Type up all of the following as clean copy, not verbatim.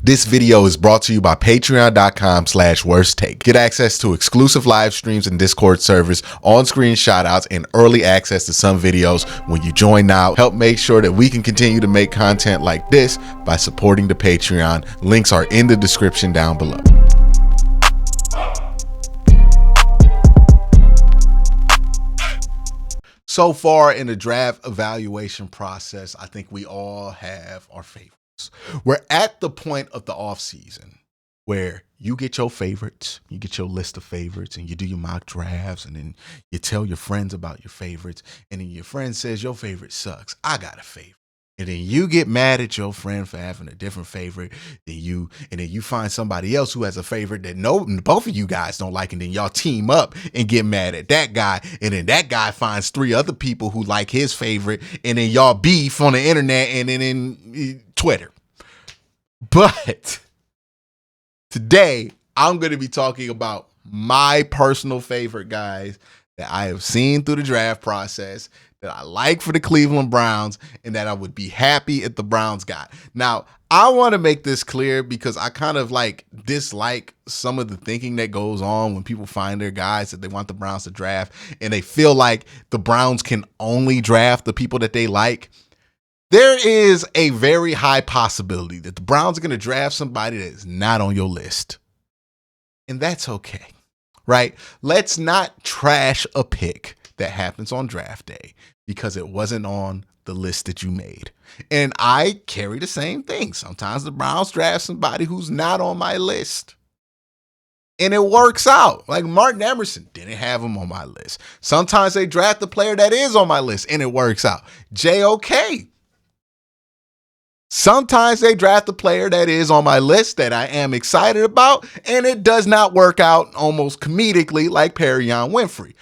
This video is brought to you by patreon.com/worsttake. Get access to exclusive live streams and Discord servers, on-screen shoutouts, and early access to some videos when you join now. Help make sure that we can continue to make content like this by supporting the Patreon. Links are in the description down below. So far in the draft evaluation process, I think we all have our favorites. We're at the point of the offseason where you get your favorites, you get your list of favorites, and you do your mock drafts, and then you tell your friends about your favorites, and then your friend says your favorite sucks. I got a favorite. And then you get mad at your friend for having a different favorite than you, and then you find somebody else who has a favorite that both of you guys don't like, and then y'all team up and get mad at that guy, and then that guy finds three other people who like his favorite, and then y'all beef on the internet and then in Twitter. But today I'm going to be talking about my personal favorite guys that I have seen through the draft process, that I like for the Cleveland Browns, and that I would be happy if the Browns got. Now, I want to make this clear because I kind of dislike some of the thinking that goes on when people find their guys that they want the Browns to draft, and they feel like the Browns can only draft the people that they like. There is a very high possibility that the Browns are going to draft somebody that is not on your list. And that's okay, right? Let's not trash a pick that happens on draft day because it wasn't on the list that you made. And I carry the same thing. Sometimes the Browns draft somebody who's not on my list, and it works out. Like Martin Emerson, didn't have him on my list. Sometimes they draft the player that is on my list, and it works out. JOK. Sometimes they draft the player that is on my list that I am excited about, and it does not work out almost comedically like Perion Winfrey.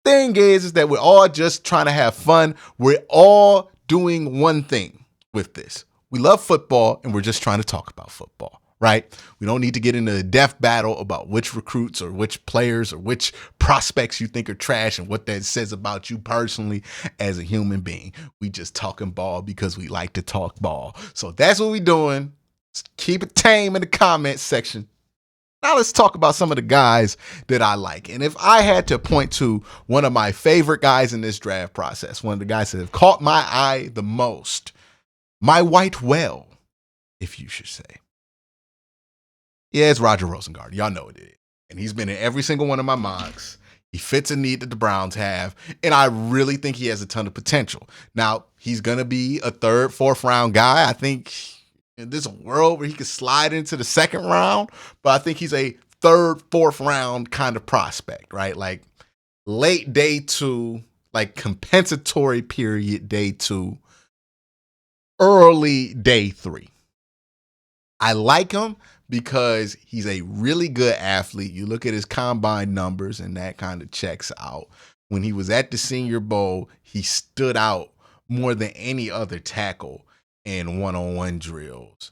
Thing is that we're all just trying to have fun. We're all doing one thing with this. We love football, and we're just trying to talk about football, right? We don't need to get into a death battle about which recruits or which players or which prospects you think are trash and what that says about you personally as a human being. We just talking ball because we like to talk ball. So that's what we're doing. Keep it tame in the comments section. Now let's talk about some of the guys that I like. And if I had to point to one of my favorite guys in this draft process, one of the guys that have caught my eye the most, my white whale, if you should say. Yeah, it's Roger Rosengarten. Y'all know it is. And he's been in every single one of my mocks. He fits a need that the Browns have. And I really think he has a ton of potential. Now, he's going to be a third, fourth round guy. I think there's a world where he could slide into the second round. But I think he's a third, fourth round kind of prospect, right? Like late day 2, like compensatory period day 2, early day 3. I like him because he's a really good athlete. You look at his combine numbers and that kind of checks out. When he was at the Senior Bowl, he stood out more than any other tackle in one-on-one drills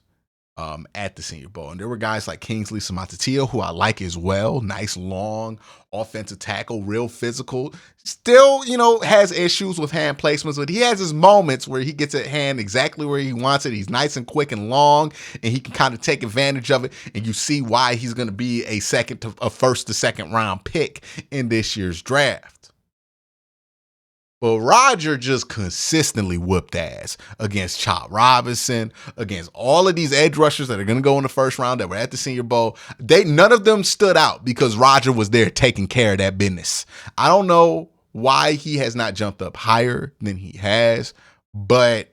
at the Senior Bowl. And there were guys like Kingsley Suamataia, who I like as well. Nice, long offensive tackle, real physical. Still, has issues with hand placements, but he has his moments where he gets at hand exactly where he wants it. He's nice and quick and long, and he can kind of take advantage of it. And you see why he's going to be a first to second round pick in this year's draft. But Roger just consistently whooped ass against Chop Robinson, against all of these edge rushers that are going to go in the first round that were at the Senior Bowl. None of them stood out because Roger was there taking care of that business. I don't know why he has not jumped up higher than he has, but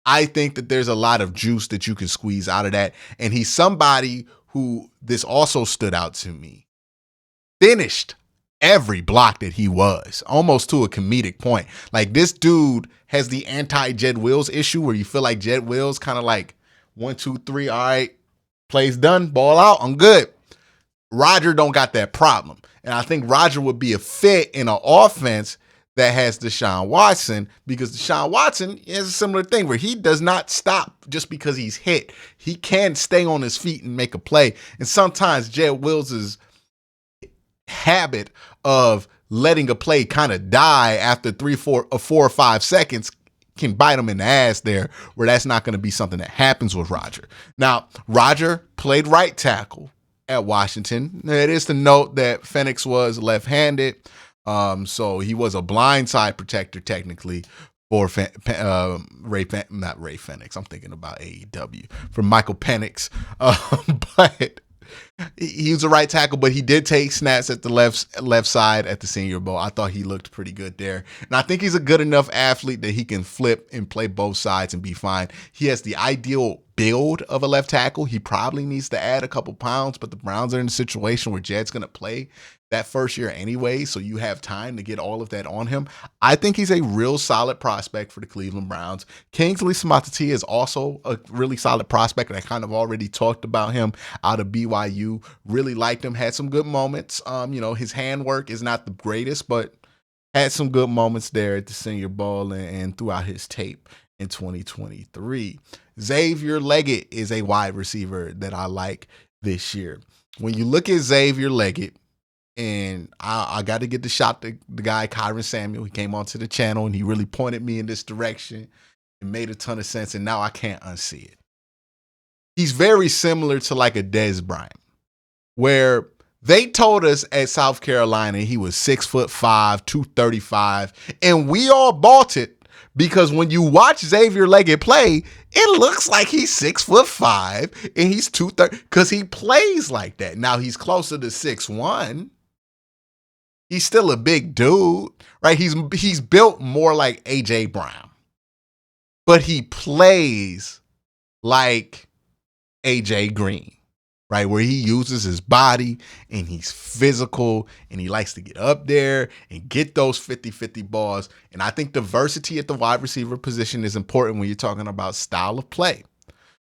I think that there's a lot of juice that you can squeeze out of that. And he's somebody who, this also stood out to me, finished every block that he was, almost to a comedic point. Like, this dude has the anti-Jed Wills issue where you feel like Jed Wills kind of like 1, 2, 3, all right, play's done, ball out, I'm good. Roger don't got that problem. And I think Roger would be a fit in an offense that has Deshaun Watson, because Deshaun Watson is a similar thing where he does not stop just because he's hit. He can stay on his feet and make a play. And sometimes Jed Wills' habit of letting a play kind of die after 4 or 5 seconds can bite him in the ass there, where that's not going to be something that happens with Roger. Now, Roger played right tackle at Washington. It is to note that Penix was left-handed, so he was a blindside protector technically for not Ray Penix. I'm thinking about AEW for Michael Penix, but he was a right tackle, but he did take snaps at the left side at the Senior Bowl. I thought he looked pretty good there. And I think he's a good enough athlete that he can flip and play both sides and be fine. He has the ideal build of a left tackle. He probably needs to add a couple pounds, but the Browns are in a situation where Jed's going to play that first year anyway, so you have time to get all of that on him. I think he's a real solid prospect for the Cleveland Browns. Kingsley Suamataia is also a really solid prospect, and I kind of already talked about him out of BYU. Really liked him, had some good moments. His handwork is not the greatest, but had some good moments there at the Senior Bowl and throughout his tape in 2023. Xavier Leggett is a wide receiver that I like this year. When you look at Xavier Leggett, and I got to get the shot to the guy, Kyron Samuel. He came onto the channel and he really pointed me in this direction. It made a ton of sense, and now I can't unsee it. He's very similar to like a Dez Bryant, where they told us at South Carolina he was 6'5", 235, and we all bought it because when you watch Xavier Leggett play, it looks like he's 6'5" and he's 230 because he plays like that. Now he's closer to 6'1". He's still a big dude, right? He's built more like A.J. Brown, but he plays like A.J. Green, right? Where he uses his body and he's physical and he likes to get up there and get those 50-50 balls. And I think diversity at the wide receiver position is important when you're talking about style of play.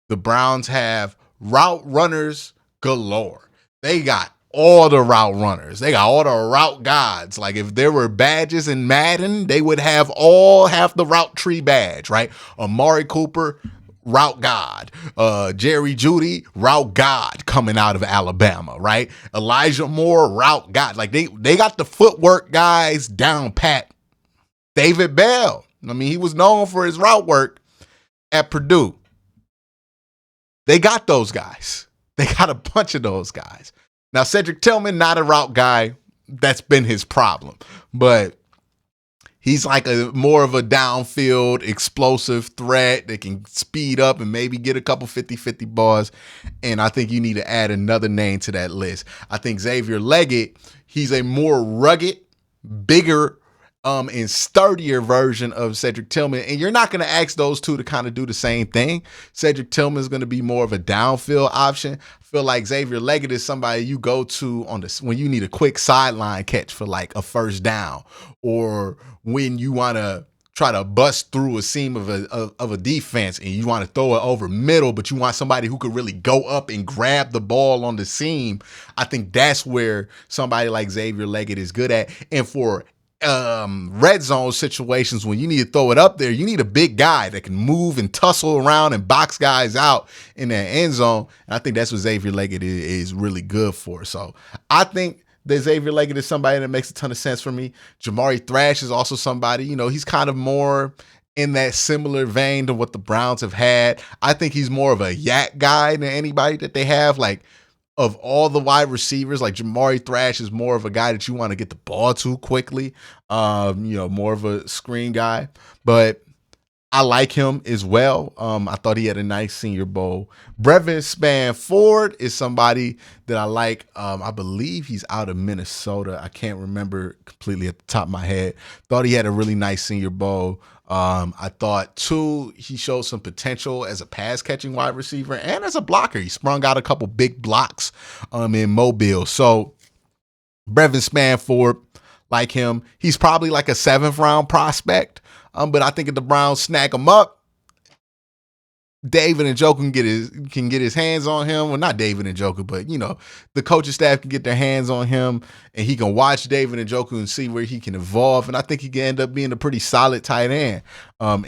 The Browns have route runners galore. They got all the route runners. They got all the route gods. Like if there were badges in Madden, they would have the route tree badge, right? Amari Cooper, route god. Jerry Jeudy, route god coming out of Alabama, right? Elijah Moore, route god. Like they got the footwork guys down pat. David Bell, he was known for his route work at Purdue. They got those guys. They got a bunch of those guys. Now, Cedric Tillman, not a route guy. That's been his problem. But he's like more of a downfield explosive threat that can speed up and maybe get a couple 50-50 balls. And I think you need to add another name to that list. I think Xavier Leggett, he's a more rugged, bigger, and sturdier version of Cedric Tillman. And you're not going to ask those two to kind of do the same thing. Cedric Tillman is going to be more of a downfield option. I feel like Xavier Leggett is somebody you go to when you need a quick sideline catch for like a first down, or when you want to try to bust through a seam of a defense and you want to throw it over middle, but you want somebody who could really go up and grab the ball on the seam. I think that's where somebody like Xavier Leggett is good at. And for red zone situations, when you need to throw it up there, you need a big guy that can move and tussle around and box guys out in that end zone. And I think that's what Xavier Leggett is really good for. So I think that Xavier Leggett is somebody that makes a ton of sense for me. Jamari Thrash is also somebody, he's kind of more in that similar vein to what the Browns have had. I think he's more of a yak guy than anybody that they have. Like, of all the wide receivers, like Jamari Thrash is more of a guy that you want to get the ball to quickly, more of a screen guy. But I like him as well. I thought he had a nice Senior Bowl. Brevin Spann-Ford is somebody that I like. I believe he's out of Minnesota. I can't remember completely at the top of my head. Thought he had a really nice Senior Bowl. I thought, too, he showed some potential as a pass-catching wide receiver and as a blocker. He sprung out a couple big blocks in Mobile. So, Brevin Spann-Ford, like him, he's probably like a 7th-round prospect. But I think if the Browns snag him up, David Njoku can get his hands on him. Well, not David Njoku, but the coaching staff can get their hands on him, and he can watch David Njoku and see where he can evolve. And I think he can end up being a pretty solid tight end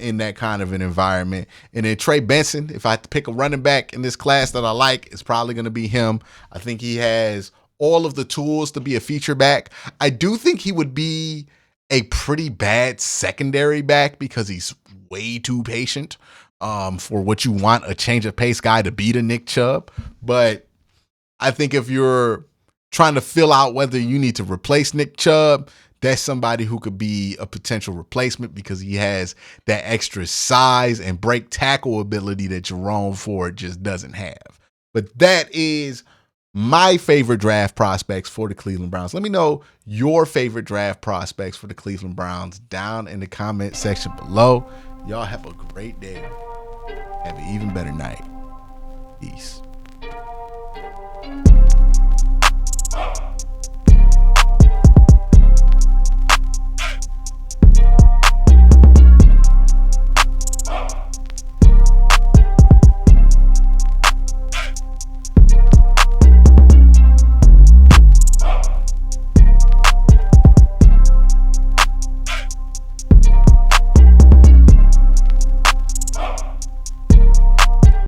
in that kind of an environment. And then Trey Benson, if I had to pick a running back in this class that I like, it's probably going to be him. I think he has all of the tools to be a feature back. I do think he would be a pretty bad secondary back because he's way too patient for what you want a change of pace guy to be to Nick Chubb. But I think if you're trying to fill out whether you need to replace Nick Chubb, that's somebody who could be a potential replacement because he has that extra size and break tackle ability that Jerome Ford just doesn't have. But that is my favorite draft prospects for the Cleveland Browns. Let me know your favorite draft prospects for the Cleveland Browns down in the comment section below. Y'all have a great day. Have an even better night. Peace.